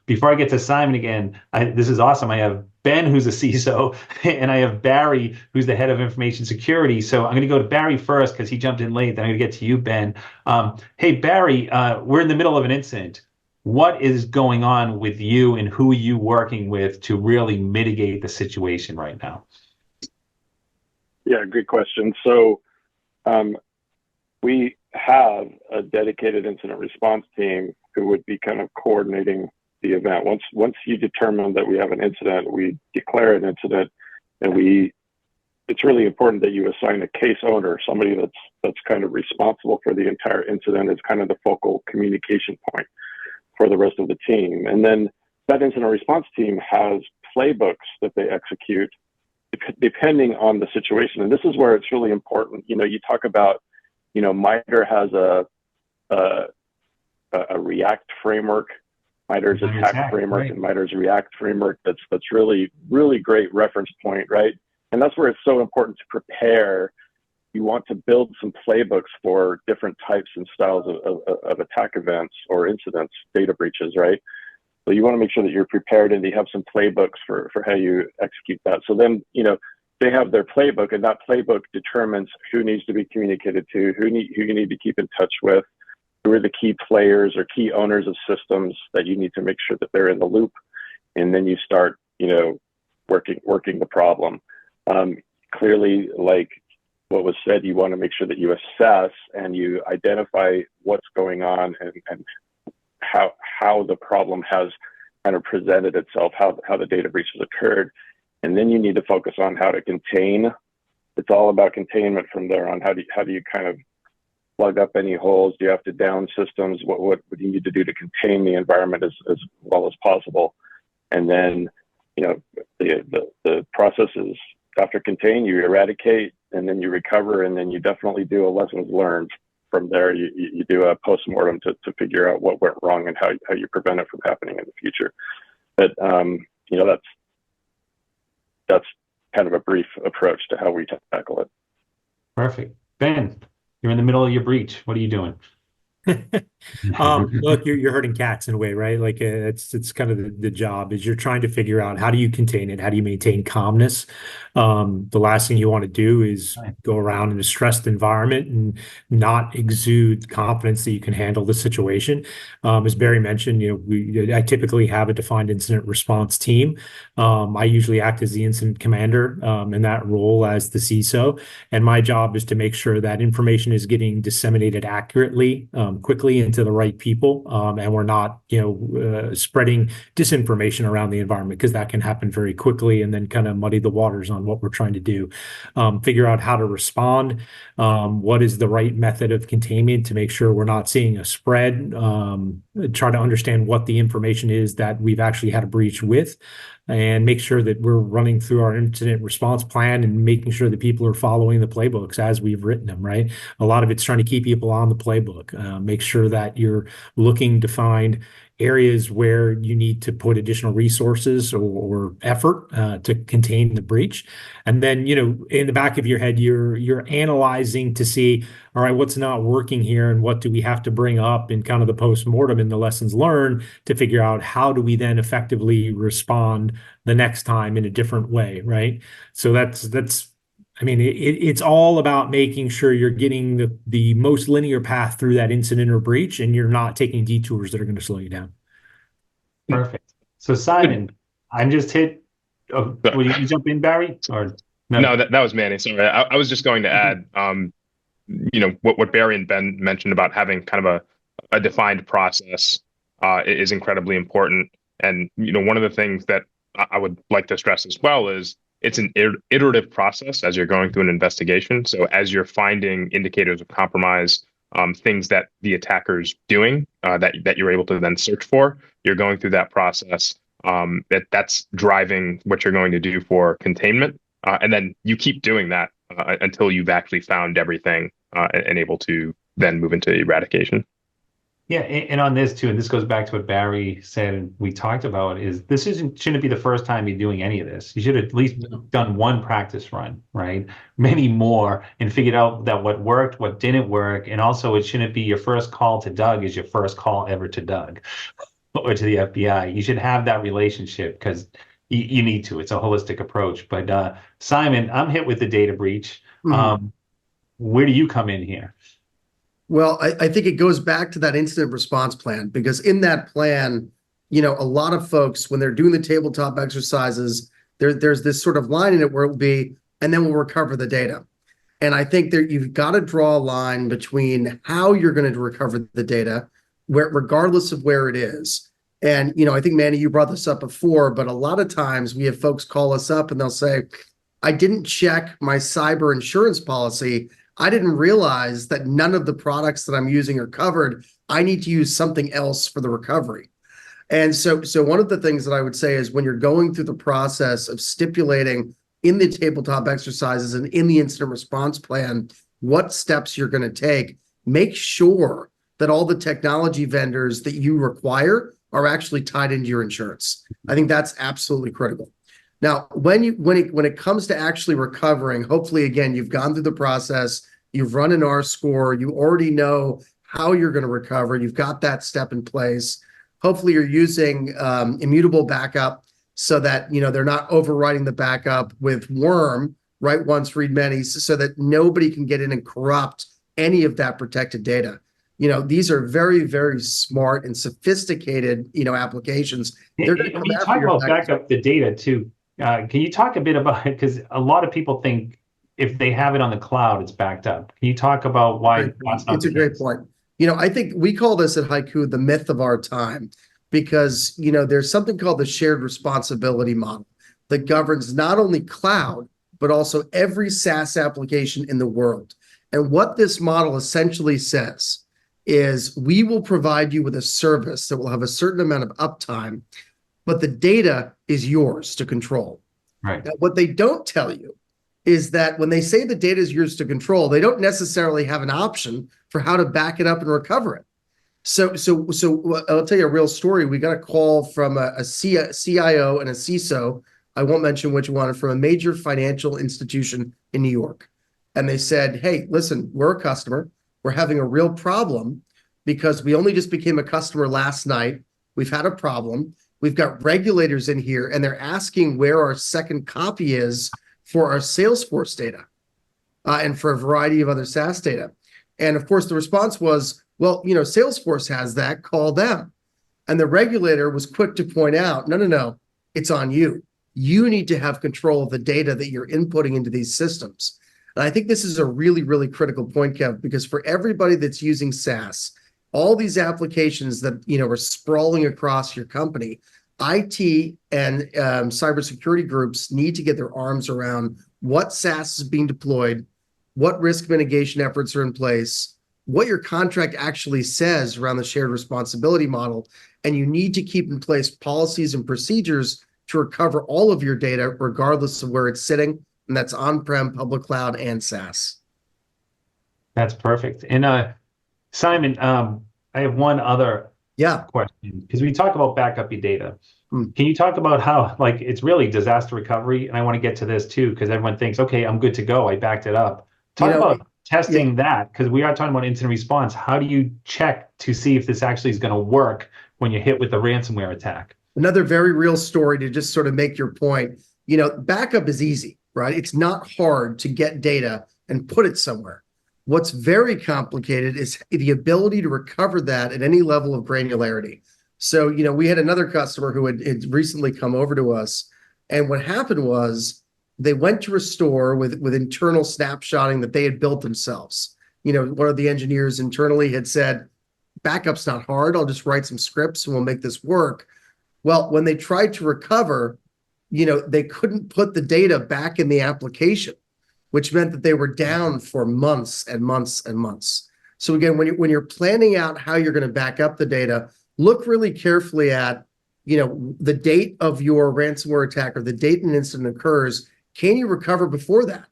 Before I get to Simon again, this is awesome. I have Ben, who's a CISO, and I have Barry, who's the head of information security. So I'm going to go to Barry first because he jumped in late. Then I'm going to get to you, Ben. Hey, Barry, we're in the middle of an incident. What is going on with you, and who are you working with to really mitigate the situation right now? Yeah, great question. So we have a dedicated incident response team who would be kind of coordinating the event. Once you determine that we have an incident, we declare an incident, and it's really important that you assign a case owner, somebody that's kind of responsible for the entire incident, as kind of the focal communication point for the rest of the team. And then that incident response team has playbooks that they execute depending on the situation. And this is where it's really important. You talk about, MITRE has a React framework, MITRE's attack framework, right, and MITRE's React framework. That's really, really great reference point, right? And that's where it's so important to prepare. You want to build some playbooks for different types and styles of attack events or incidents, data breaches, right? So you want to make sure that you're prepared and you have some playbooks for how you execute that. So then, they have their playbook, and that playbook determines who needs to be communicated to, who you need to keep in touch with, who are the key players or key owners of systems that you need to make sure that they're in the loop. And then you start, working the problem. Clearly, like what was said, you want to make sure that you assess and you identify what's going on and how the problem has kind of presented itself, how the data breach has occurred. And then you need to focus on how to contain. It's all about containment from there on. How do you kind of plug up any holes? Do you have to down systems? What do you need to do to contain the environment as well as possible? And then, the process is, after contain, you eradicate, and then you recover, and then you definitely do a lessons learned. From there, you do a post-mortem to figure out what went wrong and how you prevent it from happening in the future. But that's kind of a brief approach to how we tackle it. Perfect. Ben, you're in the middle of your breach. What are you doing? Look, you're hurting cats in a way, right? Like it's kind of the job is you're trying to figure out how do you contain it, how do you maintain calmness. The last thing you want to do is go around in a stressed environment and not exude confidence that you can handle the situation. As Barry mentioned, I typically have a defined incident response team. I usually act as the incident commander in that role as the CISO, and my job is to make sure that information is getting disseminated accurately, quickly into the right people, and we're not, spreading disinformation around the environment, because that can happen very quickly and then kind of muddy the waters on what we're trying to do. Figure out how to respond, what is the right method of containment to make sure we're not seeing a spread, try to understand what the information is that we've actually had a breach with, and make sure that we're running through our incident response plan and making sure that people are following the playbooks as we've written them, right? A lot of it's trying to keep people on the playbook, make sure that you're looking to find areas where you need to put additional resources or effort to contain the breach. And then, in the back of your head, you're analyzing to see, all right, what's not working here and what do we have to bring up in kind of the post-mortem and the lessons learned to figure out how do we then effectively respond the next time in a different way, right? So it's all about making sure you're getting the most linear path through that incident or breach, and you're not taking detours that are going to slow you down. Perfect. So Simon, I'm just hit. Will you jump in, Barry? Or no, that was Manny. Sorry, I was just going to add, what Barry and Ben mentioned about having kind of a defined process is incredibly important. And one of the things that I would like to stress as well is it's an iterative process as you're going through an investigation. So as you're finding indicators of compromise, things that the attacker's doing that you're able to then search for, you're going through that process. That's driving what you're going to do for containment. And then you keep doing that until you've actually found everything and able to then move into eradication. Yeah, and on this too, and this goes back to what Barry said and we talked about, is this shouldn't be the first time you're doing any of this. You should have at least done one practice run, right? Many more, and figured out that what worked, what didn't work, and also it shouldn't be your first call to Doug is your first call ever to Doug or to the FBI. You should have that relationship because you need to. It's a holistic approach. But Simon, I'm hit with the data breach. Where do you come in here? Well, I think it goes back to that incident response plan, because in that plan, a lot of folks, when they're doing the tabletop exercises, there's this sort of line in it where it'll be, and then we'll recover the data. And I think that you've got to draw a line between how you're going to recover the data, regardless of where it is. And, I think, Manny, you brought this up before, but a lot of times we have folks call us up and they'll say, I didn't check my cyber insurance policy. I didn't realize that none of the products that I'm using are covered. I need to use something else for the recovery. And so one of the things that I would say is when you're going through the process of stipulating in the tabletop exercises and in the incident response plan what steps you're going to take, make sure that all the technology vendors that you require are actually tied into your insurance. I think that's absolutely critical. Now, when it comes to actually recovering, hopefully, again, you've gone through the process, you've run an R score, you already know how you're going to recover, you've got that step in place. Hopefully, you're using immutable backup so that they're not overwriting the backup with worm, write once, read many, so that nobody can get in and corrupt any of that protected data. These are very, very smart and sophisticated, applications. They're going to come when you after talk your about backup the data too, can you talk a bit about it? Because a lot of people think if they have it on the cloud, it's backed up. Can you talk about why that's not It's a great point. I think we call this at Haiku the myth of our time, because, there's something called the shared responsibility model that governs not only cloud, but also every SaaS application in the world. And what this model essentially says is we will provide you with a service that will have a certain amount of uptime, but the data is yours to control. Right. Now, what they don't tell you is that when they say the data is yours to control, they don't necessarily have an option for how to back it up and recover it. So I'll tell you a real story. We got a call from a CIO and a CISO, I won't mention which one, from a major financial institution in New York. And they said, hey, listen, we're a customer. We're having a real problem because we only just became a customer last night. We've had a problem. We've got regulators in here, and they're asking where our second copy is for our Salesforce data and for a variety of other SaaS data. And of course, the response was, well, Salesforce has that, call them. And the regulator was quick to point out, no, it's on you. You need to have control of the data that you're inputting into these systems. And I think this is a really, really critical point, Kev, because for everybody that's using SaaS, all these applications that are sprawling across your company, IT and cybersecurity groups need to get their arms around what SaaS is being deployed, what risk mitigation efforts are in place, what your contract actually says around the shared responsibility model, and you need to keep in place policies and procedures to recover all of your data, regardless of where it's sitting, and that's on-prem, public cloud, and SaaS. That's perfect. And Simon, I have one other question, because we talk about backup your data. Can you talk about how, it's really disaster recovery? And I want to get to this too, because everyone thinks, okay, I'm good to go. I backed it up. Talk about testing that, because we are talking about incident response. How do you check to see if this actually is going to work when you're hit with a ransomware attack? Another very real story to just sort of make your point. Backup is easy, right? It's not hard to get data and put it somewhere. What's very complicated is the ability to recover that at any level of granularity. So, we had another customer who had recently come over to us, and what happened was they went to restore with internal snapshotting that they had built themselves. One of the engineers internally had said, backup's not hard. I'll just write some scripts and we'll make this work. Well, when they tried to recover, they couldn't put the data back in the application, which meant that they were down for months and months and months. So again, when you're planning out how you're going to back up the data, look really carefully at, the date of your ransomware attack or the date an incident occurs. Can you recover before that?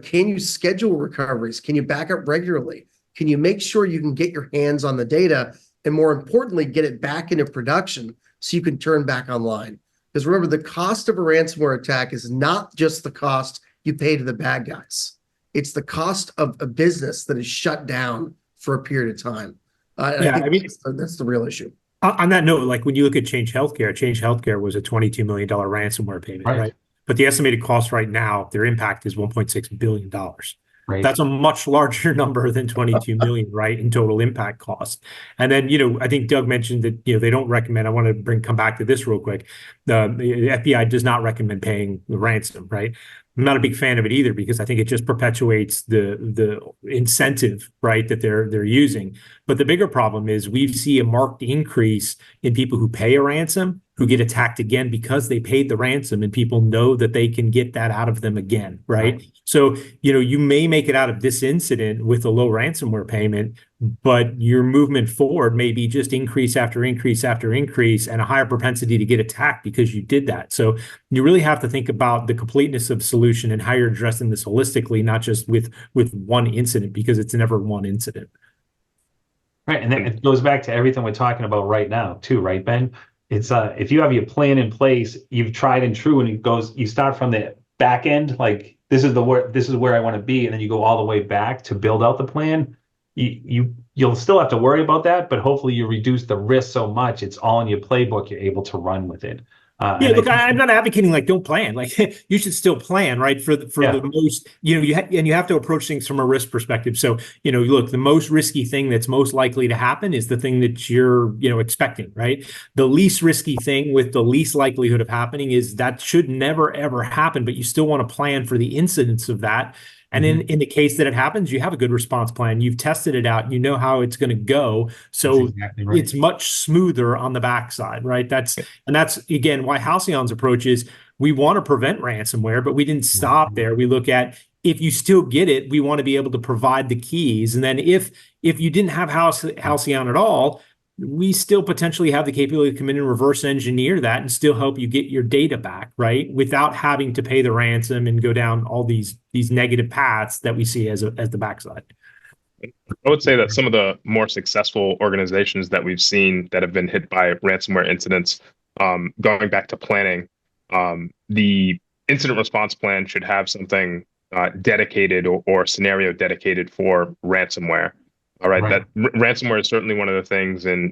Can you schedule recoveries? Can you back up regularly? Can you make sure you can get your hands on the data? and more importantly, get it back into production so you can turn back online. Because remember, the cost of a ransomware attack is not just the cost you pay to the bad guys. It's the cost of a business that is shut down for a period of time. And I think that's the real issue. On that note, like when you look at Change Healthcare was a $22 million ransomware payment, right? But the estimated cost right now, their impact is $1.6 billion. Right. That's a much larger number than 22 million, right, in total impact cost. And then, I think Doug mentioned that, they don't recommend, I want to come back to this real quick. The FBI does not recommend paying the ransom, right? I'm not a big fan of it either, because I think it just perpetuates the incentive, right, that they're using. But the bigger problem is we see a marked increase in people who pay a ransom who get attacked again because they paid the ransom, and people know that they can get that out of them again, right? So, you may make it out of this incident with a low ransomware payment, but your movement forward may be just increase after increase after increase and a higher propensity to get attacked because you did that. So you really have to think about the completeness of solution and how you're addressing this holistically, not just with one incident, because it's never one incident. Right. And then it goes back to everything we're talking about right now too, right, Ben? It's if you have your plan in place, you've tried and true, and you start from the back end, like this is where I want to be, and then you go all the way back to build out the plan. You'll still have to worry about that, but hopefully you reduce the risk so much it's all in your playbook, you're able to run with it. Look, I'm not advocating like don't plan. Like you should still plan, right? For the most, you have to approach things from a risk perspective. So, look, the most risky thing that's most likely to happen is the thing that you're, expecting, right? The least risky thing with the least likelihood of happening is that should never ever happen, but you still want to plan for the incidence of that. And in the case that it happens, you have a good response plan. You've tested it out. You know how it's going to go. So it's much smoother on the backside, right? That's again why Halcyon's approach is we want to prevent ransomware, but we didn't stop there. We look at if you still get it, we want to be able to provide the keys. And then if you didn't have Halcyon at all, we still potentially have the capability to come in and reverse engineer that and still help you get your data back, right? Without having to pay the ransom and go down all these negative paths that we see as the backside. I would say that some of the more successful organizations that we've seen that have been hit by ransomware incidents, going back to planning, the incident response plan should have something dedicated or scenario dedicated for ransomware. All right. That ransomware is certainly one of the things in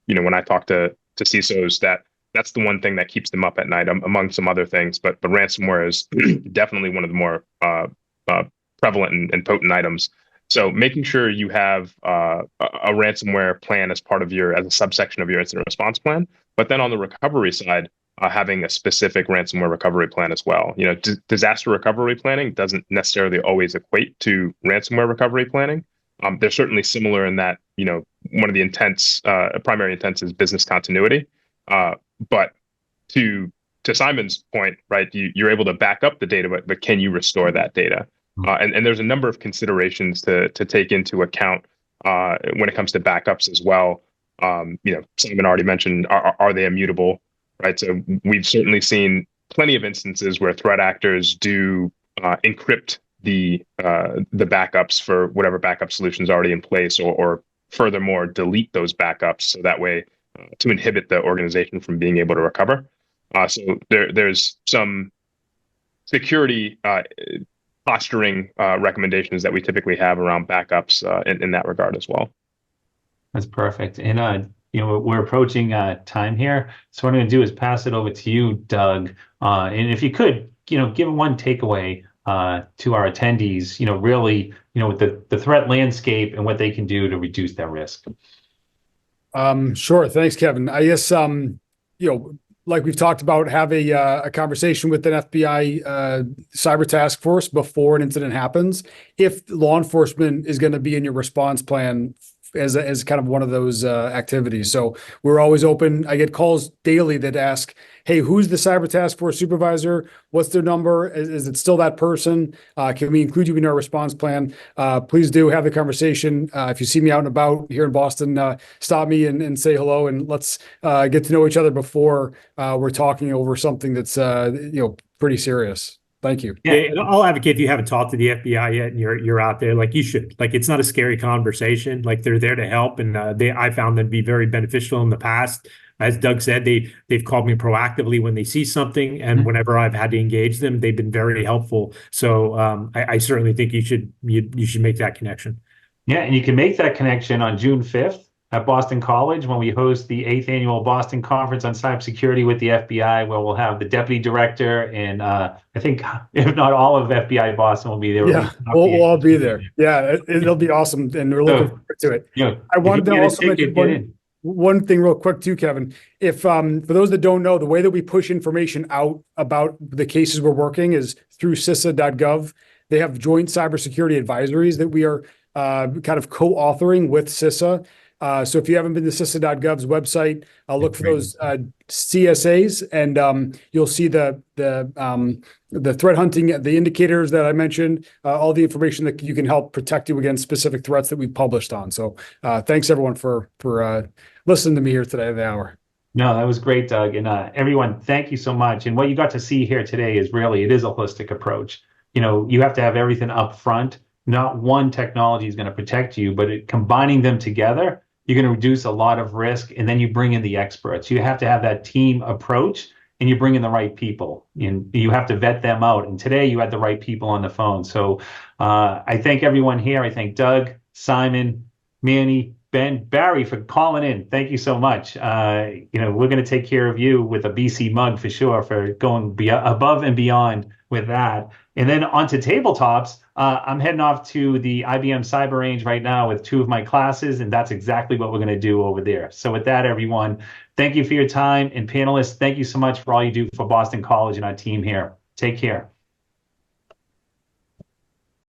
when I talk to CISOs, that's the one thing that keeps them up at night, among some other things. But ransomware is definitely one of the more prevalent and potent items. So making sure you have a ransomware plan as a subsection of your incident response plan, but then on the recovery side, having a specific ransomware recovery plan as well. Disaster recovery planning doesn't necessarily always equate to ransomware recovery planning. They're certainly similar in that, one of the primary intents is business continuity. But to Simon's point, right, you're able to back up the data, but can you restore that data? And there's a number of considerations to take into account when it comes to backups as well. Simon already mentioned, are they immutable, right? So we've certainly seen plenty of instances where threat actors do encrypt the backups for whatever backup solutions already in place, or furthermore delete those backups so that way to inhibit the organization from being able to recover. So there's some security posturing recommendations that we typically have around backups in that regard as well. That's perfect. And we're approaching time here, so what I'm going to do is pass it over to you, Doug. And if you could, give one takeaway to our attendees, really, with the threat landscape and what they can do to reduce their risk. Sure. Thanks, Kevin. I guess, like we've talked about, have a conversation with an FBI cyber task force before an incident happens. If law enforcement is going to be in your response plan as kind of one of those activities. So we're always open. I get calls daily that ask, hey, who's the cyber task force supervisor? What's their number? Is it still that person? Can we include you in our response plan? Please do have the conversation. If you see me out and about here in Boston, stop me and say hello, and let's get to know each other before we're talking over something that's pretty serious. Thank you. Yeah. And I'll advocate if you haven't talked to the FBI yet and you're out there, like you should. Like it's not a scary conversation. Like they're there to help, and I found them to be very beneficial in the past. As Doug said, they've called me proactively when they see something, and whenever I've had to engage them, they've been very helpful. So I certainly think you should make that connection. Yeah, and you can make that connection on June 5th at Boston College when we host the 8th annual Boston Conference on Cybersecurity with the FBI, where we'll have the deputy director and I think, if not all of FBI Boston will be there. Yeah, we'll all be there. Yeah, it'll be awesome, and we're looking forward to it. You know, I wanted to also mention one thing real quick too, Kevin. If for those that don't know, the way that we push information out about the cases we're working is through CISA.gov. They have joint cybersecurity advisories that we are kind of co-authoring with CISA. So if you haven't been to CISA.gov's website, I'll look for those CSAs, and you'll see the threat hunting, the indicators that I mentioned, all the information that you can help protect you against specific threats that we've published on. So thanks everyone for listening to me here today at the hour. No, that was great, Doug. And everyone, thank you so much. And what you got to see here today is really, it is a holistic approach. You know, you have to have everything up front. Not one technology is going to protect you, but combining them together, you're going to reduce a lot of risk. And then you bring in the experts. You have to have that team approach, and you bring in the right people, and you have to vet them out. And today you had the right people on the phone. So I thank everyone here. I thank Doug, Simon, Manny, Ben, Barry for calling in. Thank you so much. We're going to take care of you with a BC mug for sure, for going above and beyond with that. And then onto tabletops, I'm heading off to the IBM Cyber Range right now with 2 of my classes, and that's exactly what we're going to do over there. So with that, everyone, thank you for your time, and panelists, thank you so much for all you do for Boston College and our team here. Take care.